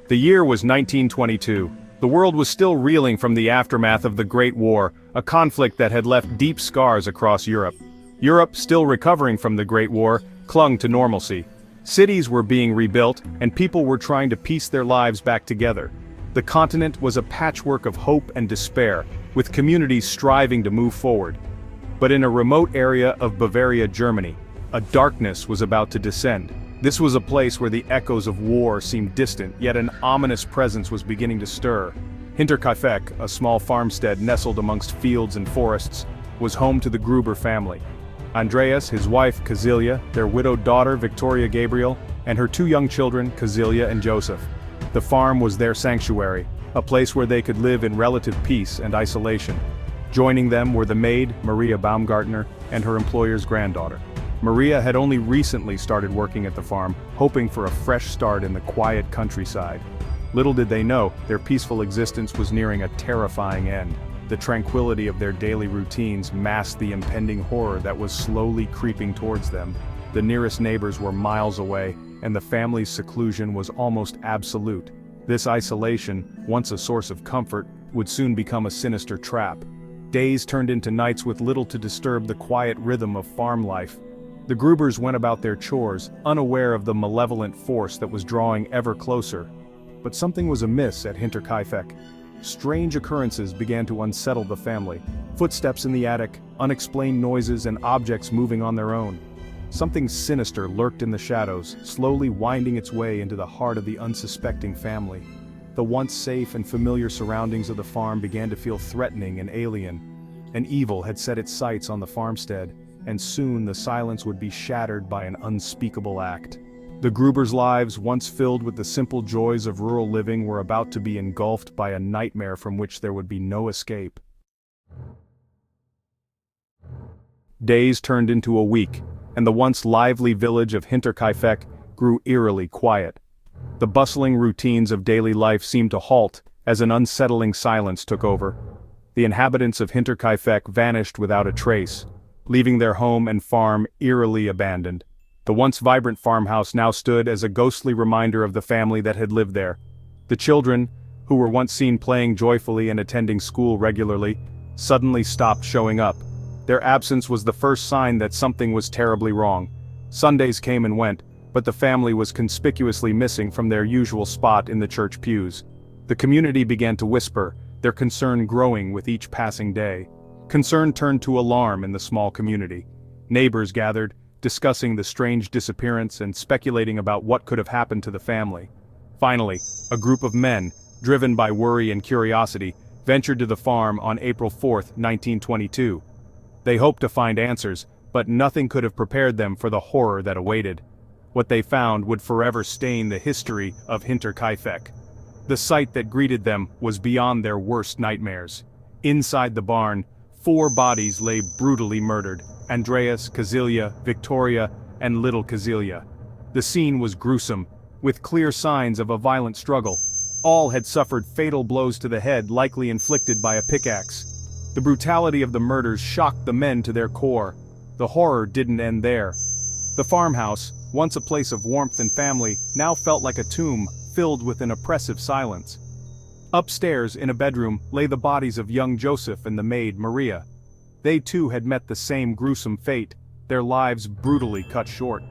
The year was 1922. The world was still reeling from the aftermath of the Great War, a conflict that had left deep scars across Europe. Europe, still recovering from the Great War, clung to normalcy. Cities were being rebuilt, and people were trying to piece their lives back together. The continent was a patchwork of hope and despair, with communities striving to move forward. But in a remote area of Bavaria, Germany, a darkness was about to descend. This was a place where the echoes of war seemed distant, yet an ominous presence was beginning to stir. Hinterkaifeck, a small farmstead nestled amongst fields and forests, was home to the Gruber family. Andreas, his wife Cecilia, their widowed daughter Victoria Gabriel, and her two young children Cecilia and Joseph. The farm was their sanctuary, a place where they could live in relative peace and isolation. Joining them were the maid, Maria Baumgartner, and her employer's granddaughter. Maria had only recently started working at the farm, hoping for a fresh start in the quiet countryside. Little did they know, their peaceful existence was nearing a terrifying end. The tranquility of their daily routines masked the impending horror that was slowly creeping towards them. The nearest neighbors were miles away, and the family's seclusion was almost absolute. This isolation, once a source of comfort, would soon become a sinister trap. Days turned into nights with little to disturb the quiet rhythm of farm life. The Grubers went about their chores, unaware of the malevolent force that was drawing ever closer. But something was amiss at Hinterkaifeck. Strange occurrences began to unsettle the family. Footsteps in the attic, unexplained noises and objects moving on their own. Something sinister lurked in the shadows, slowly winding its way into the heart of the unsuspecting family. The once safe and familiar surroundings of the farm began to feel threatening and alien. An evil had set its sights on the farmstead, and soon the silence would be shattered by an unspeakable act. The Grubers' lives, once filled with the simple joys of rural living, were about to be engulfed by a nightmare from which there would be no escape. Days turned into a week, and the once lively village of Hinterkaifeck grew eerily quiet. The bustling routines of daily life seemed to halt as an unsettling silence took over. The inhabitants of Hinterkaifeck vanished without a trace, leaving their home and farm eerily abandoned. The once vibrant farmhouse now stood as a ghostly reminder of the family that had lived there. The children, who were once seen playing joyfully and attending school regularly, suddenly stopped showing up. Their absence was the first sign that something was terribly wrong. Sundays came and went, but the family was conspicuously missing from their usual spot in the church pews. The community began to whisper, their concern growing with each passing day. Concern turned to alarm in the small community. Neighbors gathered, discussing the strange disappearance and speculating about what could have happened to the family. Finally, a group of men, driven by worry and curiosity, ventured to the farm on April 4, 1922. They hoped to find answers, but nothing could have prepared them for the horror that awaited. What they found would forever stain the history of Hinterkaifeck. The sight that greeted them was beyond their worst nightmares. Inside the barn, 4 bodies lay brutally murdered: Andreas, Cecilia, Victoria, and little Cecilia. The scene was gruesome, with clear signs of a violent struggle. All had suffered fatal blows to the head, likely inflicted by a pickaxe. The brutality of the murders shocked the men to their core. The horror didn't end there. The farmhouse, once a place of warmth and family, now felt like a tomb, filled with an oppressive silence. Upstairs, in a bedroom, lay the bodies of young Joseph and the maid, Maria. They too had met the same gruesome fate, their lives brutally cut short.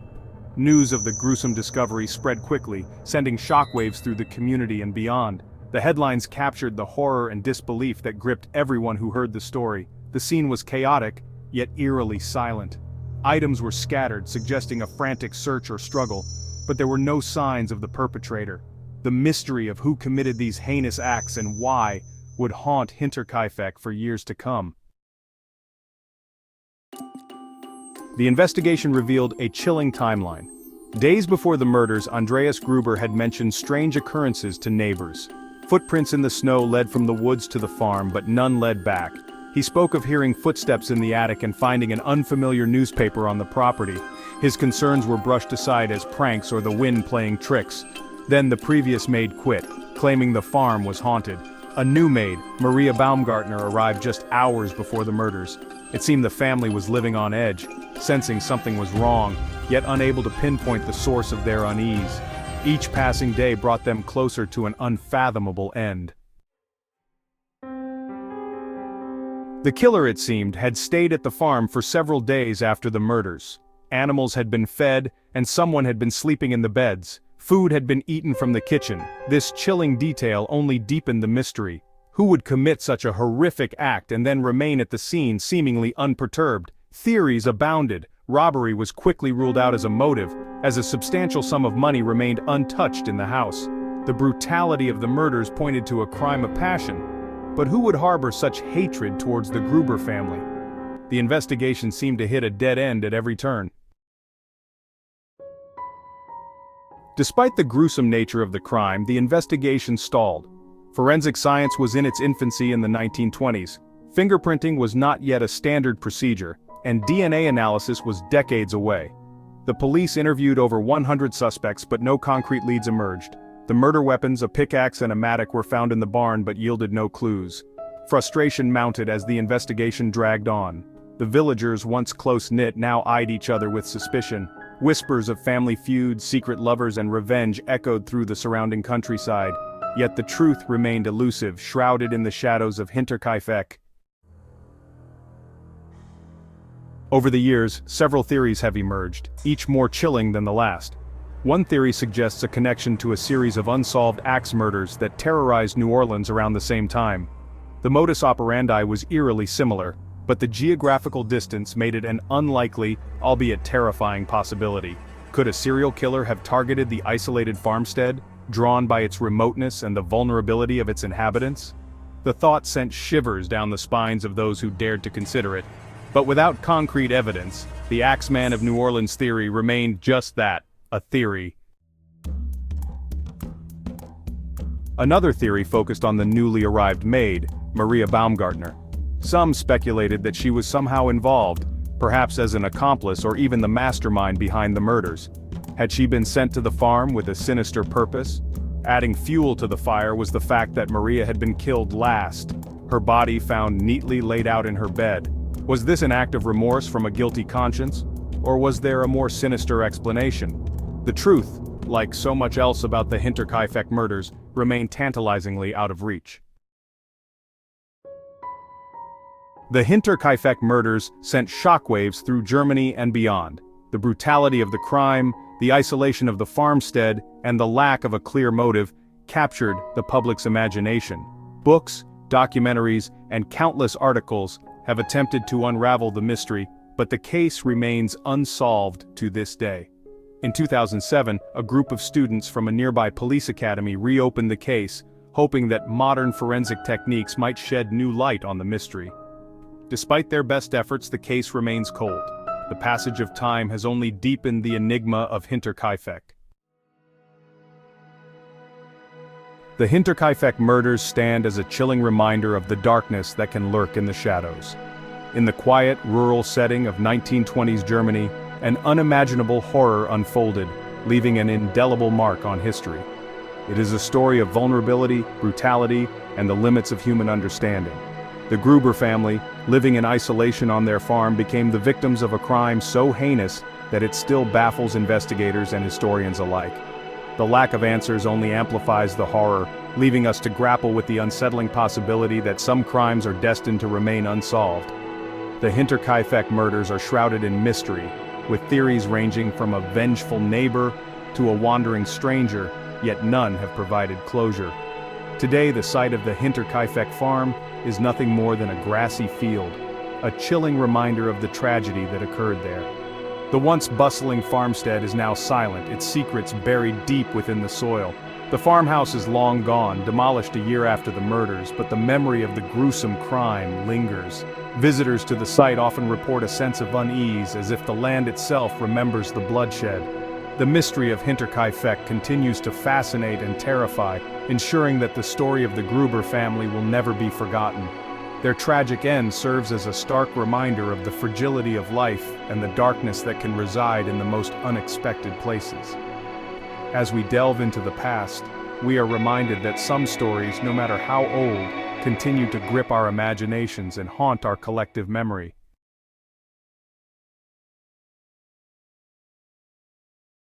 News of the gruesome discovery spread quickly, sending shockwaves through the community and beyond. The headlines captured the horror and disbelief that gripped everyone who heard the story. The scene was chaotic, yet eerily silent. Items were scattered, suggesting a frantic search or struggle, but there were no signs of the perpetrator. The mystery of who committed these heinous acts and why would haunt Hinterkaifeck for years to come. The investigation revealed a chilling timeline. Days before the murders, Andreas Gruber had mentioned strange occurrences to neighbors. Footprints in the snow led from the woods to the farm, but none led back. He spoke of hearing footsteps in the attic and finding an unfamiliar newspaper on the property. His concerns were brushed aside as pranks or the wind playing tricks. Then the previous maid quit, claiming the farm was haunted. A new maid, Maria Baumgartner, arrived just hours before the murders. It seemed the family was living on edge, sensing something was wrong, yet unable to pinpoint the source of their unease. Each passing day brought them closer to an unfathomable end. The killer, it seemed, had stayed at the farm for several days after the murders. Animals had been fed, and someone had been sleeping in the beds. Food had been eaten from the kitchen. This chilling detail only deepened the mystery. Who would commit such a horrific act and then remain at the scene seemingly unperturbed? Theories abounded. Robbery was quickly ruled out as a motive, as a substantial sum of money remained untouched in the house. The brutality of the murders pointed to a crime of passion. But who would harbor such hatred towards the Gruber family? The investigation seemed to hit a dead end at every turn. Despite the gruesome nature of the crime, the investigation stalled. Forensic science was in its infancy in the 1920s. Fingerprinting was not yet a standard procedure, and DNA analysis was decades away. The police interviewed over 100 suspects, but no concrete leads emerged. The murder weapons, a pickaxe and a mattock, were found in the barn but yielded no clues. Frustration mounted as the investigation dragged on. The villagers, once close-knit, now eyed each other with suspicion. Whispers of family feuds, secret lovers, and revenge echoed through the surrounding countryside. Yet the truth remained elusive, shrouded in the shadows of Hinterkaifeck. Over the years, several theories have emerged, each more chilling than the last. One theory suggests a connection to a series of unsolved axe murders that terrorized New Orleans around the same time. The modus operandi was eerily similar, but the geographical distance made it an unlikely, albeit terrifying possibility. Could a serial killer have targeted the isolated farmstead, drawn by its remoteness and the vulnerability of its inhabitants? The thought sent shivers down the spines of those who dared to consider it. But without concrete evidence, the Axeman of New Orleans theory remained just that, a theory. Another theory focused on the newly arrived maid, Maria Baumgartner. Some speculated that she was somehow involved, perhaps as an accomplice or even the mastermind behind the murders. Had she been sent to the farm with a sinister purpose? Adding fuel to the fire was the fact that Maria had been killed last, her body found neatly laid out in her bed. Was this an act of remorse from a guilty conscience? Or was there a more sinister explanation? The truth, like so much else about the Hinterkaifeck murders, remained tantalizingly out of reach. The Hinterkaifeck murders sent shockwaves through Germany and beyond. The brutality of the crime, the isolation of the farmstead, and the lack of a clear motive captured the public's imagination. Books, documentaries, and countless articles have attempted to unravel the mystery, but the case remains unsolved to this day. In 2007, a group of students from a nearby police academy reopened the case, hoping that modern forensic techniques might shed new light on the mystery. Despite their best efforts, the case remains cold. The passage of time has only deepened the enigma of Hinterkaifeck. The Hinterkaifeck murders stand as a chilling reminder of the darkness that can lurk in the shadows. In the quiet, rural setting of 1920s Germany, an unimaginable horror unfolded, leaving an indelible mark on history. It is a story of vulnerability, brutality, and the limits of human understanding. The Gruber family, living in isolation on their farm, became the victims of a crime so heinous that it still baffles investigators and historians alike. The lack of answers only amplifies the horror, leaving us to grapple with the unsettling possibility that some crimes are destined to remain unsolved. The Hinterkaifeck murders are shrouded in mystery, with theories ranging from a vengeful neighbor to a wandering stranger, yet none have provided closure. Today, the site of the Hinterkaifeck farm is nothing more than a grassy field, a chilling reminder of the tragedy that occurred there. The once bustling farmstead is now silent, its secrets buried deep within the soil. The farmhouse is long gone, demolished a year after the murders, but the memory of the gruesome crime lingers. Visitors to the site often report a sense of unease, as if the land itself remembers the bloodshed. The mystery of Hinterkaifeck continues to fascinate and terrify, ensuring that the story of the Gruber family will never be forgotten. Their tragic end serves as a stark reminder of the fragility of life and the darkness that can reside in the most unexpected places. As we delve into the past, we are reminded that some stories, no matter how old, continue to grip our imaginations and haunt our collective memory.